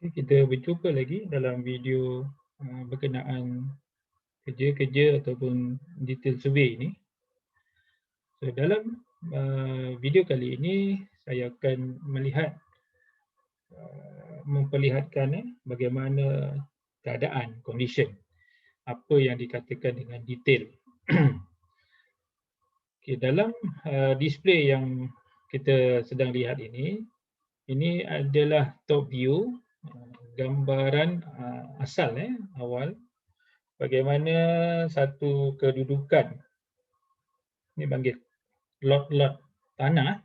Kita berjumpa lagi dalam video berkenaan kerja-kerja ataupun detail survey ini. So, dalam video kali ini saya akan memperlihatkan bagaimana keadaan, condition, apa yang dikatakan dengan detail. Okay, dalam display yang kita sedang lihat ini adalah top view, gambaran asal awal bagaimana satu kedudukan, ini panggil lot-lot tanah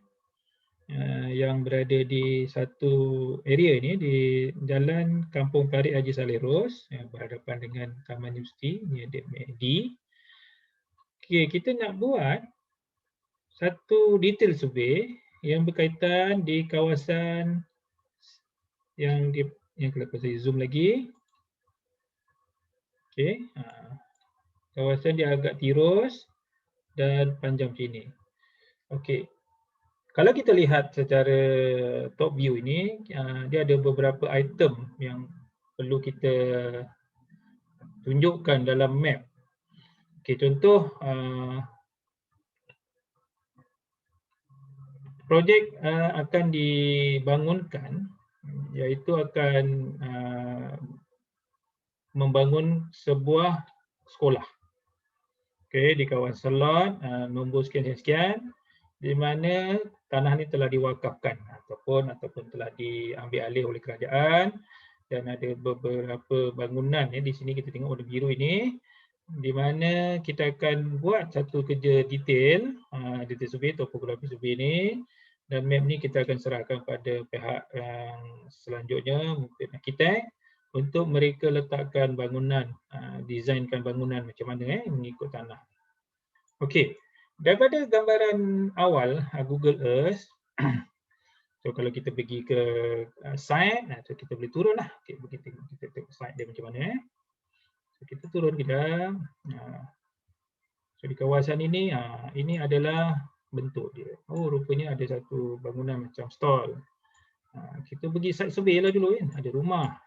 yang berada di satu area ini di Jalan Kampung Parit Haji Saleh Ros, berhadapan dengan Taman Universiti, ni ada MACD. Okay, kita nak buat satu detail survey yang berkaitan di kawasan yang kalau saya zoom lagi. Okay, kawasan dia agak tirus dan panjang sini. Okey. Kalau kita lihat secara top view ini, dia ada beberapa item yang perlu kita tunjukkan dalam map. Okey, contoh projek akan dibangunkan, iaitu akan membangun sebuah sekolah. Okey, di kawasan lot nombor sekian-sekian, di mana tanah ni telah diwakafkan ataupun telah diambil alih oleh kerajaan, dan ada beberapa bangunan di sini kita tengok warna biru ini, di mana kita akan buat satu kerja detail, detail survey, topografi survey ini, dan map ni kita akan serahkan pada pihak yang selanjutnya, mungkin arkitek, untuk mereka letakkan bangunan, desainkan bangunan macam mana mengikut tanah. Okey, daripada gambaran awal Google Earth, so kalau kita pergi ke site, so kita boleh turun lah. Okay, kita tengok site dia macam mana. So, kita turun kita. So di kawasan ini, ini adalah bentuk dia. Oh, rupanya ada satu bangunan macam stall. Kita pergi site survey lah dulu kan. Ada rumah.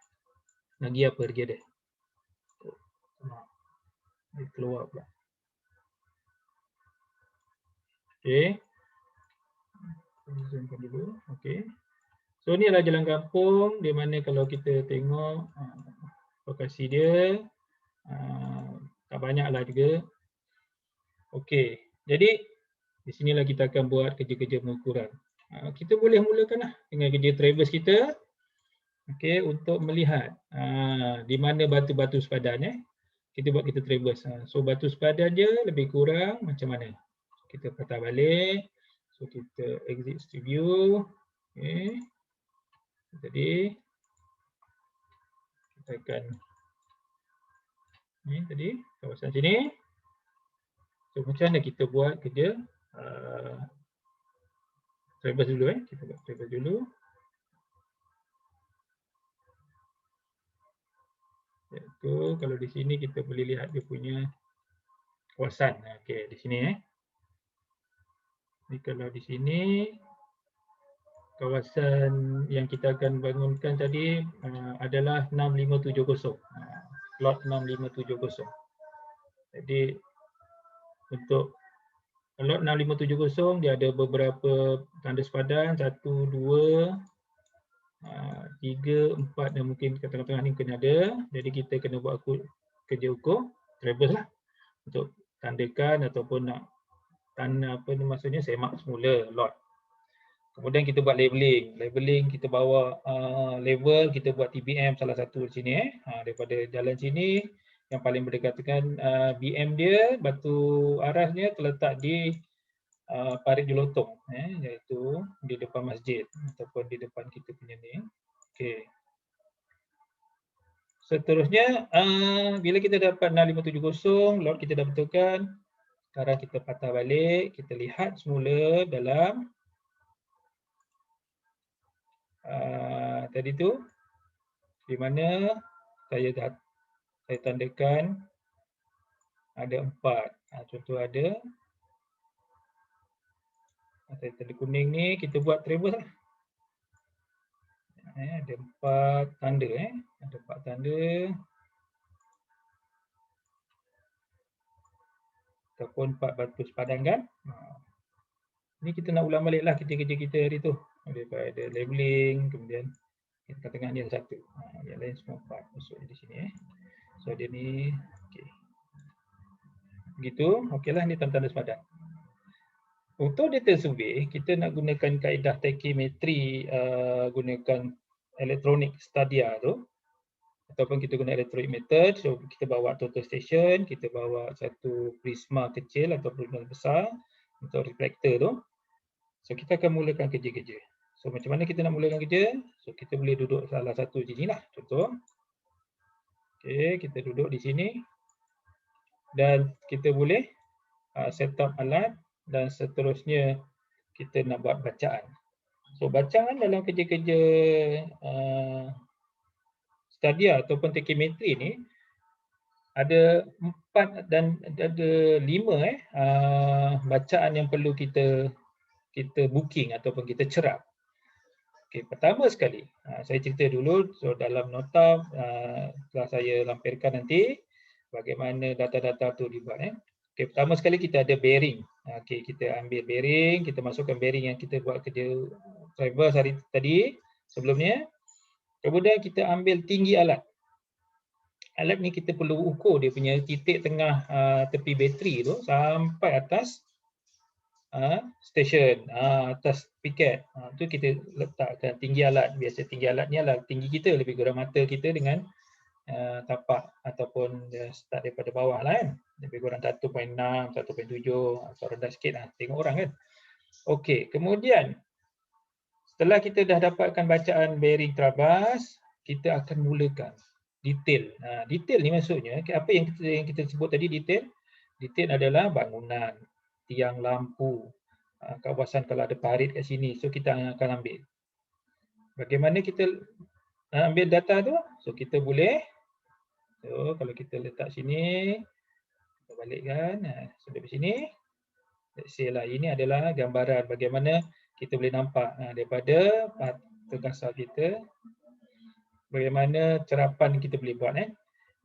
Lagi apa lagi ada? Dia keluar pula. Okey. Zoomkan dulu. Okey. So ni adalah jalan kampung, di mana kalau kita tengok lokasi dia tak banyaklah juga. Okey, jadi di sinilah kita akan buat kerja-kerja pengukuran. Kita boleh mulakanlah dengan kerja traverse kita. Okey, untuk melihat di mana batu-batu sepadan kita buat kita traverse. So batu sepadan dia lebih kurang macam mana? Kita patah balik. So kita exit street view. Okey. Jadi kita akan ni tadi kawasan sini. So macam mana kita buat kerja traverse dulu kita buat traverse dulu. Iaitu kalau di sini kita boleh lihat dia punya kawasan. Okey, di sini Ni kalau di sini kawasan yang kita akan bangunkan tadi adalah 6570. Lot 6570. Jadi untuk lot 6570 dia ada beberapa tanda sepadan, 1, 2, 3, 4 dan mungkin kat tengah-tengah ni kena ada. Jadi kita kena buat kerja ukur traverse lah untuk tandakan ataupun nak tanda apa ni, maksudnya semak semula lot. Kemudian kita buat labeling. Labeling kita bawa level, kita buat TBM salah satu di sini daripada jalan sini yang paling berdekatan BM dia, batu arasnya terletak di Parit Jelotong, iaitu di depan masjid ataupun di depan kita punya ni. Okey. Seterusnya bila kita dapat 6570, lot kita dah betulkan. Sekarang kita patah balik, kita lihat semula dalam tadi tu di mana saya tandakan ada 4. Contoh ada saya tanda kuning ni, kita buat traverse lah. Ada 4 tanda. Ada 4 tanda. Ataupun 4 batu sepadan kan. Ini kita nak ulang balik lah kerja-kerja kita hari tu. Daripada labeling, kemudian kita tengah ni ada satu. Yang lain semua 4 masuk di sini. So dia ni, okay. Begitu, okeylah ni tanda-tanda sepadan. Untuk data survey, kita nak gunakan kaedah tachymetry, gunakan electronic stadia tu, ataupun kita guna electronic method. So kita bawa total station, kita bawa satu prisma kecil atau prisma besar untuk reflector tu. So kita akan mulakan kerja-kerja. So macam mana kita nak mulakan kerja? So kita boleh duduk salah satu di sini lah, contoh. Okey, kita duduk di sini dan kita boleh set up alat dan seterusnya kita nak buat bacaan. So bacaan dalam kerja-kerja stadia ataupun tachymetry ni ada 4 dan ada 5 bacaan yang perlu kita booking ataupun kita cerap. Okey, pertama sekali saya cerita dulu. So dalam nota telah saya lampirkan nanti bagaimana data-data tu dibuat. Okey, pertama sekali kita ada bearing. Okey, kita ambil bearing, kita masukkan bearing yang kita buat kerja traverse hari tadi sebelumnya. Kemudian kita ambil tinggi alat. Alat ni kita perlu ukur dia punya titik tengah tepi bateri tu sampai atas stesen, atas piket. Tu kita letakkan tinggi alat. Biasa tinggi alat ni adalah tinggi kita, lebih kurang mata kita dengan tapak ataupun start daripada bawah lah kan. Lebih kurang 1.6, 1.7 atau rendah sikit lah. Tengok orang kan. Okey, kemudian setelah kita dah dapatkan bacaan bearing trabas, kita akan mulakan detail. Detail ni maksudnya, apa yang kita sebut tadi detail? Detail adalah bangunan, tiang lampu, kawasan kalau ada parit kat sini. So kita akan ambil. Bagaimana kita ambil data tu? So kita boleh, so kalau kita letak sini, kita balikkan, so dari sini, let's say lah, ini adalah gambaran bagaimana kita boleh nampak daripada mata kasar kita, bagaimana cerapan kita boleh buat.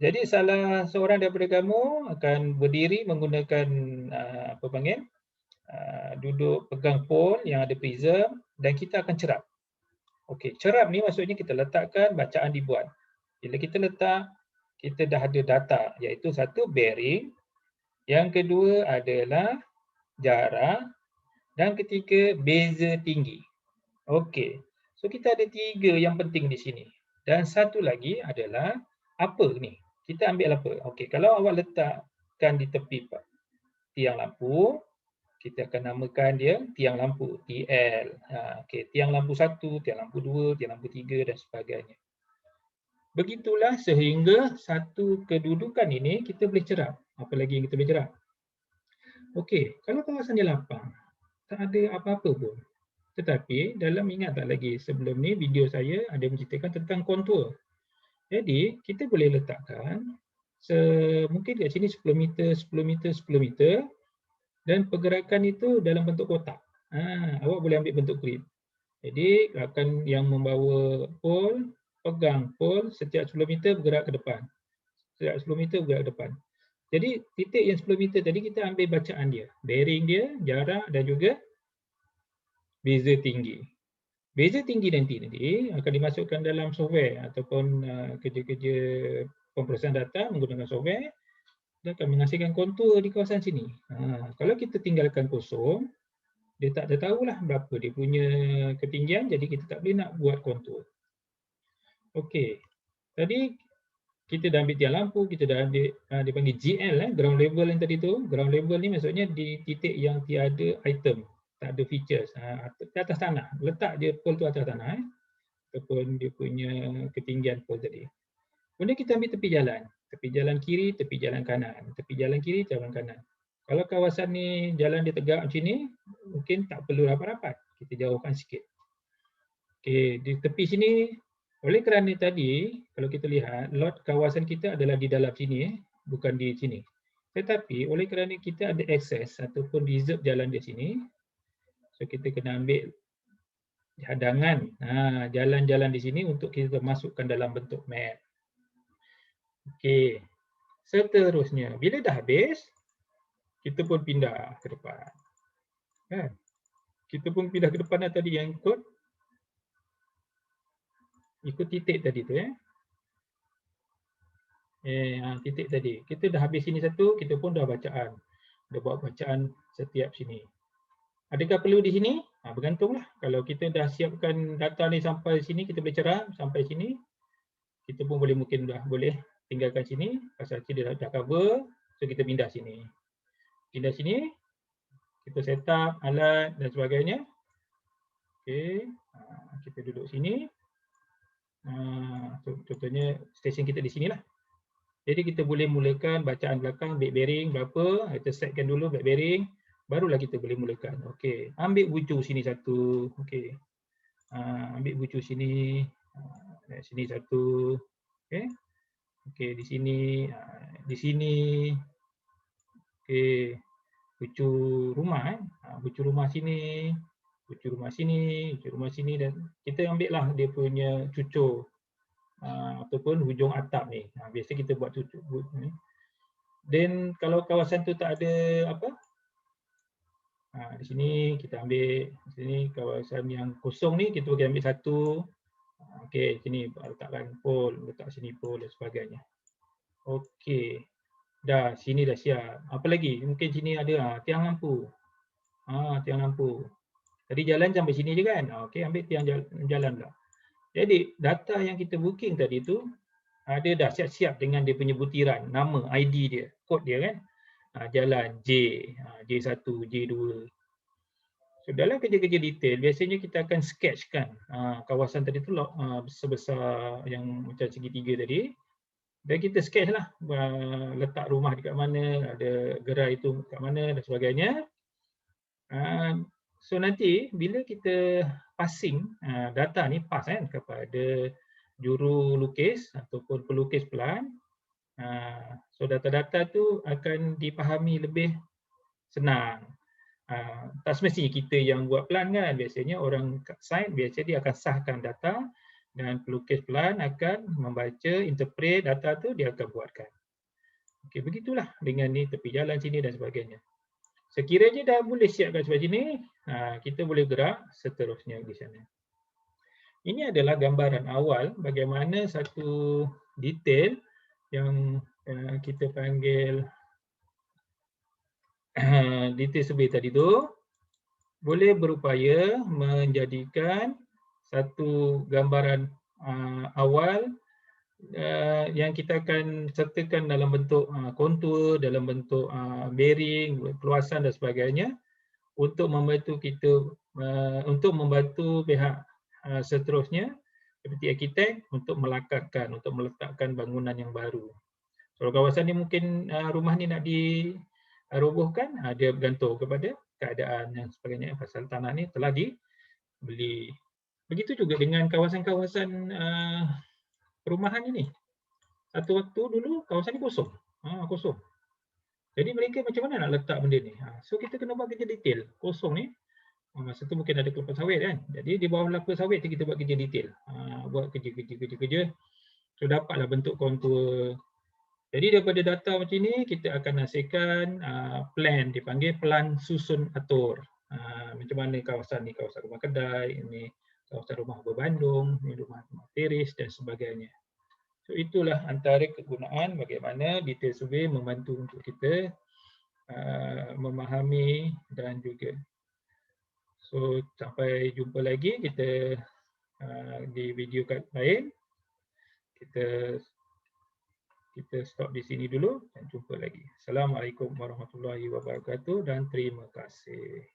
Jadi salah seorang daripada kamu akan berdiri menggunakan apa panggil, duduk pegang pole yang ada prism dan kita akan cerap. Okey, cerap ni maksudnya kita letakkan bacaan dibuat. Bila kita letak, kita dah ada data, iaitu satu bearing, yang kedua adalah jarak dan ketiga beza tinggi. Okey. So kita ada 3 yang penting di sini. Dan satu lagi adalah apa ni? Kita ambil apa? Okey, kalau awak letakkan di tepi tiang lampu, kita akan namakan dia tiang lampu, TL. Okey, tiang lampu 1, tiang lampu 2, tiang lampu 3 dan sebagainya. Begitulah sehingga satu kedudukan ini kita boleh cerap. Apa lagi yang kita boleh cerap? Okey, kalau kawasan dia lapang, tak ada apa-apa pun. Tetapi dalam ingat tak lagi sebelum ni video saya ada menceritakan tentang kontur. Jadi kita boleh letakkan mungkin kat sini 10 meter, 10 meter, 10 meter dan pergerakan itu dalam bentuk kotak. Awak boleh ambil bentuk grid. Jadi akan yang membawa pole, pegang pole setiap 10 meter bergerak ke depan. Setiap 10 meter bergerak ke depan. Jadi titik yang 10 meter tadi kita ambil bacaan dia, bearing dia, jarak dan juga beza tinggi. Beza tinggi nanti akan dimasukkan dalam software ataupun kerja-kerja pemrosesan data menggunakan software. Dia akan menghasilkan kontur di kawasan sini. Kalau kita tinggalkan kosong, dia tak ada tahulah berapa dia punya ketinggian, jadi kita tak boleh nak buat kontur. Okey. Tadi kita dah ambil tiang lampu, kita dah ambil dia panggil GL, ground level yang tadi tu. Ground level ni maksudnya di titik yang tiada item, tak ada features, di atas tanah. Letak dia pole tu atas tanah ataupun dia punya ketinggian pole tadi. Kemudian kita ambil tepi jalan. Tepi jalan kiri, tepi jalan kanan. Tepi jalan kiri, jalan kanan. Kalau kawasan ni jalan dia tegak macam ni, mungkin tak perlu rapat-rapat. Kita jauhkan sikit. Okey, di tepi sini, oleh kerana tadi, kalau kita lihat, lot kawasan kita adalah di dalam sini, bukan di sini. Tetapi oleh kerana kita ada akses ataupun reserve jalan di sini, so kita kena ambil hadangan, jalan-jalan di sini untuk kita masukkan dalam bentuk map. Okey. Seterusnya, bila dah habis, kita pun pindah ke depan. Kan? Kita pun pindah ke depan tadi yang ikut titik tadi tu titik tadi. Kita dah habis sini satu, kita pun dah bacaan. Dah buat bacaan setiap sini. Adakah perlu di sini? Bergantunglah. Kalau kita dah siapkan data ni sampai sini, kita boleh cerah sampai sini. Kita pun mungkin dah boleh tinggalkan sini. Pasal kita dah cover. So kita pindah sini. Pindah sini. Kita set up alat dan sebagainya. Okey. Kita duduk sini. Contohnya stesen kita di sinilah. Jadi kita boleh mulakan bacaan belakang back bearing berapa. Kita setkan dulu back bearing. Barulah kita boleh mulakan. Okey, ambil bucu sini satu. Okey. Ambil bucu sini. Sini satu. Okey. Okey, di sini. Di sini. Okey. Bucu rumah bucu rumah sini. Bucu rumah sini. Bucu rumah sini dan kita ambil lah dia punya cucur. Ataupun hujung atap ni. Biasa kita buat cucur ni. Dan kalau kawasan tu tak ada apa? Di sini kita ambil, di sini kawasan yang kosong ni kita boleh ambil satu. Okey, sini letakkan pole, letak sini pole dan sebagainya. Okey. Dah, sini dah siap. Apa lagi? Mungkin sini ada tiang lampu. Tiang lampu. Tadi jalan sampai sini je kan? Okey, ambil tiang jalan pula. Jadi, data yang kita booking tadi tu ada dah siap-siap dengan dia punya butiran, nama, ID dia, kod dia kan. Jalan J, J1, J2. So, dalam kerja-kerja detail, biasanya kita akan sketchkan kawasan tadi tu sebesar yang macam segitiga tadi. Dan kita sketch lah letak rumah dekat mana, ada gerai itu dekat mana dan sebagainya. So nanti bila kita passing data ni pass kan kepada juru lukis ataupun pelukis pelan, so data-data tu akan dipahami lebih senang. Tak semestinya kita yang buat pelan kan, biasanya orang kat site biasanya dia akan sahkan data dan pelukis pelan akan membaca, interpret data tu dia akan buatkan. Okey, begitulah dengan ni tepi jalan sini dan sebagainya. Sekiranya dah boleh siapkan sebelah sini, kita boleh gerak seterusnya di sana. Ini adalah gambaran awal bagaimana satu detail yang kita panggil detail survey tadi tu boleh berupaya menjadikan satu gambaran awal yang kita akan sertakan dalam bentuk kontur, dalam bentuk bearing, keluasan dan sebagainya untuk membantu kita, untuk membantu pihak seterusnya seperti arkitek untuk melakarkan, untuk meletakkan bangunan yang baru. Kalau kawasan ni mungkin rumah ni nak dirobohkan, dia bergantung kepada keadaan dan sebagainya pasal tanah ni telah dibeli. Begitu juga dengan kawasan-kawasan perumahan ini. Satu waktu dulu kawasan ni kosong. Kosong. Jadi mereka macam mana nak letak benda ni? So kita kena buat kerja detail. Kosong ni, masa tu mungkin ada kelapa sawit kan. Jadi di bawah kelapa sawit tu kita buat kerja detail. Buat kerja. So dapatlah bentuk kontur. Jadi daripada data macam ni kita akan hasilkan plan, dipanggil plan susun atur. Macam mana kawasan ni, kawasan rumah kedai, ini kawasan rumah berbandung, ini rumah teris dan sebagainya. So itulah antara kegunaan bagaimana detail survey membantu untuk kita memahami dan juga. So sampai jumpa lagi kita di video lain. Kita stop di sini dulu dan jumpa lagi. Assalamualaikum warahmatullahi wabarakatuh dan terima kasih.